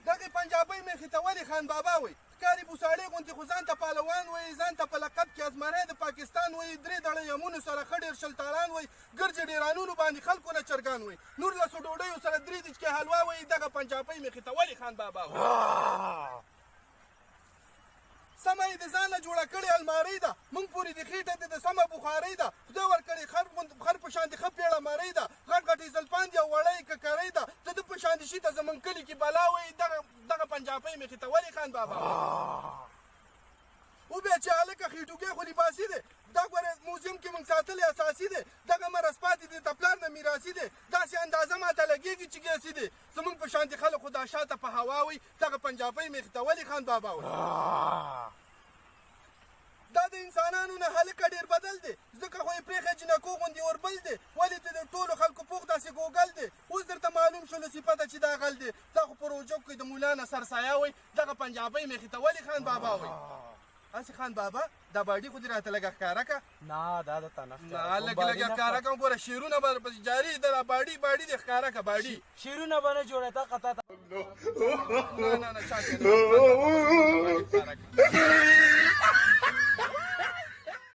دغې پنجابۍ مې ته ولې خان بابا وایي ښکاري بوساړې غوندې خو ځان ته پهلوان وایي ځان ته په لقب کې ازمری د پاکستان وایي درې دړه یمونو سره ښه ډېر شلتاران وایي ګرجې ډېرانونو باندې خلکو نه چرګان وایي نورلسو ډوډیو سره درې دیچکې حلوا وایي دغه پنجابۍ مې ته ولې خان بابا وایي سمه یې د ځانه جوړه کړې المارۍ ده موږ پورې د خېټه د سمه بخارۍ ده خدای ورکړې خر په شان د ښه پیړه مرۍ ده غټ غټ ایزلپاند یا وړی ککرۍ ده د ده په شان د شي ته زموږ کلي کې بلا وایي دغه پنجابۍ مې ته ولې خان بابا او بیا چې هلکه خېټوګی خو لباسي دی دا ګوره موزیم کې موږ ساتلی اساسي دی دغه مرض پاتې دی د پلار نه میراثي دی داسې اندازه ماته لګېږي چې ګیسي دی زموږ په شانتې خلک خو دا شاته په هوا وایي دغه پنجابۍ مې ته ولې خان بابا وایي دا د انسانانو نه هلکه ډېر بدل دی ځکه خو یې پرېښی جنکو غوندې اوربل دی ولې ته د ټولو خلکو پوخ داسې ګوګل دی اوس درته معلوم شو له صفته چې دا غل دی دا خو په روجو کې د مولا نه سرسایه وایي دغه پنجابۍ مې ته ولې خان بابا وایي هسې خان بابا دا باډي خو دې راته لږه ښکاره که نه دا درته نه نه لږ ښکاره کوم ګوره شعرونه به درپسې جاري د دا باډي دې ښکاره که باډي شعرونه به نه جوړه تا قطا نه چا